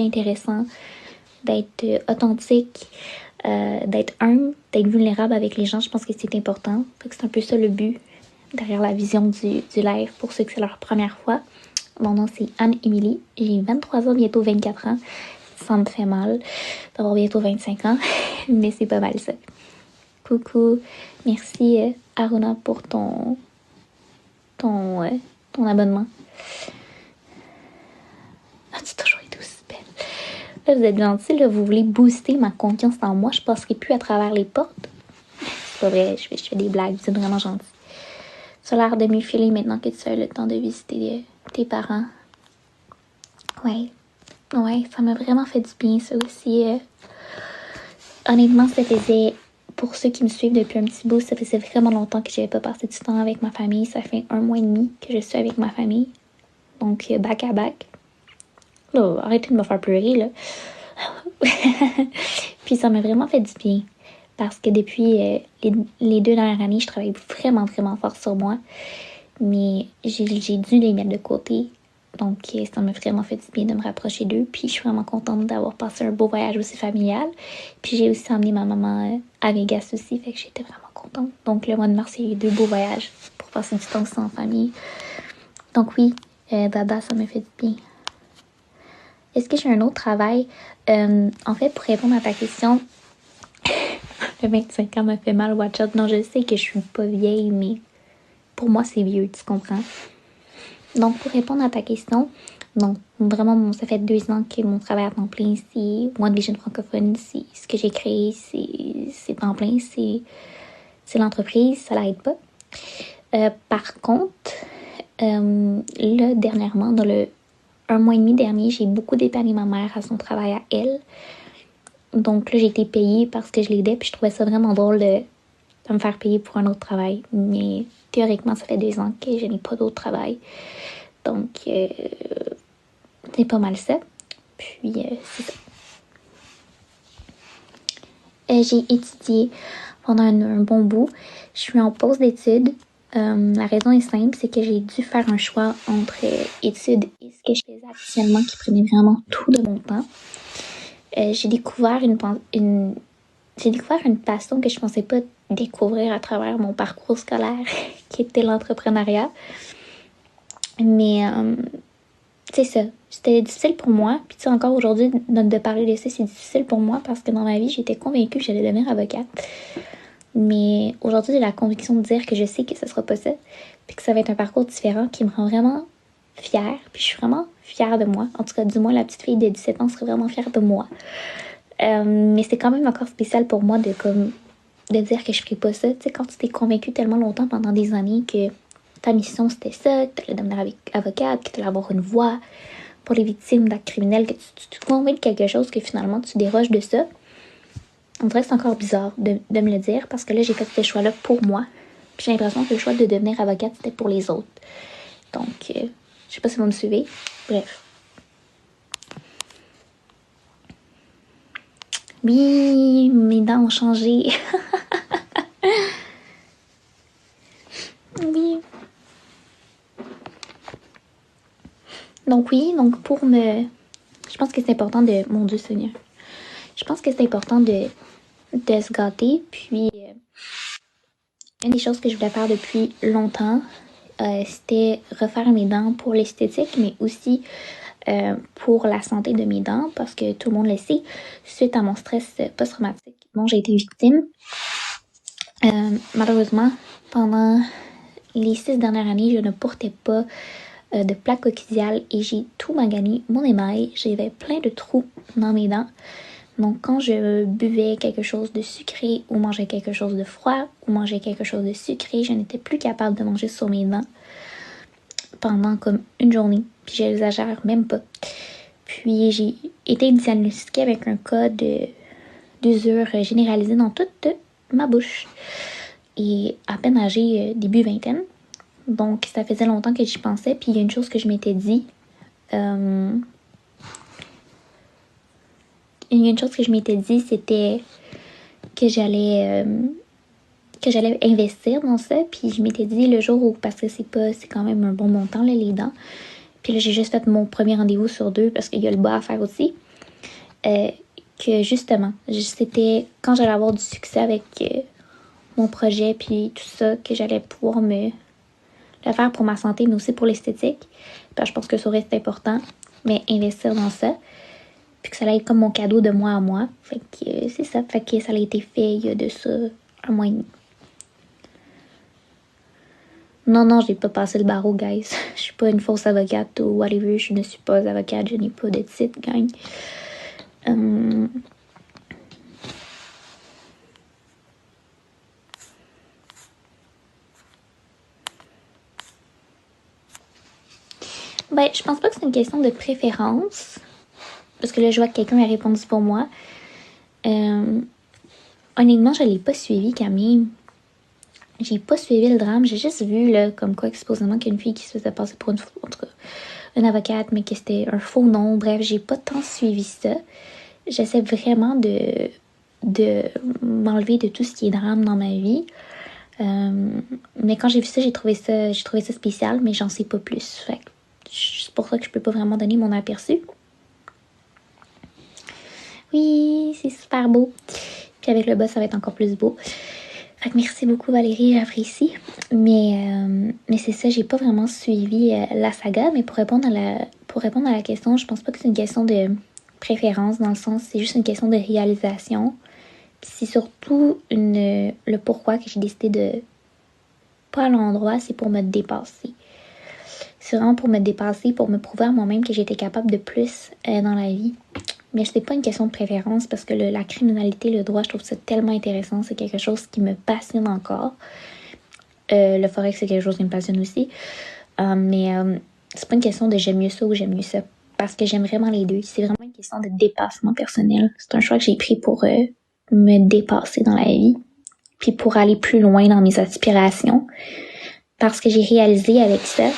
intéressant, d'être authentique, d'être humble, d'être vulnérable avec les gens. Je pense que c'est important. C'est un peu ça le but derrière la vision du live pour ceux que c'est leur première fois. Mon nom, c'est Anne-Émilie. J'ai 23 ans, bientôt 24 ans. Ça me fait mal d'avoir bientôt 25 ans, mais c'est pas mal ça. Coucou. Merci, Aruna, pour ton abonnement. Ah, tu as toujours été aussi belle. Là, vous êtes gentil, là, vous voulez booster ma confiance en moi. Je passerai plus à travers les portes. C'est pas vrai, je fais des blagues, vous êtes vraiment gentil. Ça a l'air de mieux filer maintenant que tu as le temps de visiter tes parents. Ouais, ça m'a vraiment fait du bien, ça aussi. Honnêtement, ça faisait, pour ceux qui me suivent depuis un petit bout, ça faisait vraiment longtemps que j'avais pas passé du temps avec ma famille. Ça fait 1 mois et demi que je suis avec ma famille. Donc, back à back. Là, arrêtez de me faire pleurer, là. Puis ça m'a vraiment fait du bien. Parce que depuis les 2 dernières années, je travaille vraiment, vraiment fort sur moi. Mais j'ai dû les mettre de côté. Donc, ça m'a vraiment fait du bien de me rapprocher d'eux. Puis, je suis vraiment contente d'avoir passé un beau voyage aussi familial. Puis, j'ai aussi emmené ma maman à Vegas aussi. Fait que j'étais vraiment contente. Donc, le mois de mars, il y a eu 2 beaux voyages pour passer du temps aussi en famille. Donc, oui, Dada, ça m'a fait du bien. Est-ce que j'ai un autre travail? En fait, pour répondre à ta question, le 25 ans m'a fait mal, watch out. Non, je sais que je suis pas vieille, mais pour moi, c'est vieux, tu comprends? Donc, pour répondre à ta question, non, vraiment, ça fait 2 ans que mon travail à temps plein, c'est One Vision francophone, c'est ce que j'ai créé, c'est temps plein, c'est l'entreprise, ça l'aide pas. Par contre, là, dernièrement, dans le 1 mois et demi dernier, j'ai beaucoup dépanné ma mère à son travail à elle. Donc là, j'ai été payée parce que je l'aidais, puis je trouvais ça vraiment drôle de me faire payer pour un autre travail. Mais théoriquement, ça fait 2 ans que je n'ai pas d'autre travail. Donc, c'est pas mal ça. Puis, c'est ça. J'ai étudié pendant un bon bout. Je suis en pause d'études. La raison est simple, c'est que j'ai dû faire un choix entre études et ce que je faisais actuellement qui prenait vraiment tout de mon temps. J'ai découvert une passion que je pensais pas découvrir à travers mon parcours scolaire, qui était l'entrepreneuriat. Mais c'est ça, c'était difficile pour moi. Puis tu sais, encore aujourd'hui, de parler de ça, c'est difficile pour moi parce que dans ma vie, j'étais convaincue que j'allais devenir avocate. Mais aujourd'hui, j'ai la conviction de dire que je sais que ce sera pas ça. Puis que ça va être un parcours différent qui me rend vraiment fière. Puis je suis vraiment fière de moi. En tout cas, du moins, la petite fille de 17 ans serait vraiment fière de moi. Mais c'est quand même encore spécial pour moi de dire que je ferais pas ça. Tu sais, quand tu t'es convaincue tellement longtemps pendant des années que ta mission c'était ça, que tu allais devenir avocate, que tu allais avoir une voix pour les victimes d'actes criminels, que tu te convaincs de quelque chose que finalement tu déroges de ça. On dirait que c'est encore bizarre de me le dire parce que là j'ai fait ce choix-là pour moi. Puis j'ai l'impression que le choix de devenir avocate c'était pour les autres. Donc, je sais pas si vous me suivez. Bref. Oui, mes dents ont changé. Oui. Donc oui, je pense que c'est important de... Mon Dieu Seigneur. Je pense que c'est important de se gâter. Puis, une des choses que je voulais faire depuis longtemps, c'était refaire mes dents pour l'esthétique, mais aussi pour la santé de mes dents, parce que tout le monde le sait, suite à mon stress post-traumatique dont j'ai été victime. Malheureusement, pendant les 6 dernières années, je ne portais pas de plaque coccygiale et j'ai tout magané mon émail. J'avais plein de trous dans mes dents. Donc, quand je buvais quelque chose de sucré ou mangeais quelque chose de froid ou mangeais quelque chose de sucré, je n'étais plus capable de manger sur mes dents pendant comme une journée. Puis, j'exagère même pas. Puis, j'ai été diagnostiquée avec un cas d'usure généralisée dans toute ma bouche. Et à peine âgée début vingtaine. Donc, ça faisait longtemps que j'y pensais. Puis, il y a une chose que je m'étais dit. C'était que j'allais investir dans ça. Puis, je m'étais dit le jour où, parce que c'est quand même un bon montant, là, les dents. Puis là, j'ai juste fait mon premier rendez-vous sur 2 parce qu'il y a le bas à faire aussi. que justement, c'était quand j'allais avoir du succès avec mon projet puis tout ça, que j'allais pouvoir me le faire pour ma santé, mais aussi pour l'esthétique. Puis je pense que ça reste important, mais investir dans ça. Puis que ça allait être comme mon cadeau de moi à moi. Fait que c'est ça. Fait que ça a été fait il y a de ça 1 mois et demi. Non, j'ai pas passé le barreau, guys. Je suis pas une fausse avocate ou whatever. Je ne suis pas avocate. Je n'ai pas de titre, gang. Ben, je pense pas que c'est une question de préférence. Parce que là, je vois que quelqu'un a répondu pour moi. Honnêtement, je l'ai pas suivi quand même. J'ai pas suivi le drame. J'ai juste vu, là, comme quoi, supposément qu'il y a une fille qui se faisait passer pour une avocate, mais que c'était un faux nom. Bref, j'ai pas tant suivi ça. J'essaie vraiment de m'enlever de tout ce qui est drame dans ma vie. Mais quand j'ai vu ça, j'ai trouvé ça spécial, mais j'en sais pas plus. Fait que c'est pour ça que je peux pas vraiment donner mon aperçu. Oui, c'est super beau. Puis avec le bas, ça va être encore plus beau. Fait que merci beaucoup Valérie, j'apprécie. Mais c'est ça, j'ai pas vraiment suivi la saga, mais pour répondre à la question, je pense pas que c'est une question de préférence, dans le sens, c'est juste une question de réalisation. Puis c'est surtout le pourquoi que j'ai décidé de pas à l'endroit, c'est pour me dépasser. C'est vraiment pour me dépasser, pour me prouver à moi-même que j'étais capable de plus dans la vie. Mais c'est pas une question de préférence parce que la criminalité, le droit, je trouve ça tellement intéressant. C'est quelque chose qui me passionne encore. Le forex, c'est quelque chose qui me passionne aussi. Mais c'est pas une question de j'aime mieux ça ou j'aime mieux ça. Parce que j'aime vraiment les deux. C'est vraiment une question de dépassement personnel. C'est un choix que j'ai pris pour me dépasser dans la vie. Puis pour aller plus loin dans mes aspirations. Parce que j'ai réalisé avec ça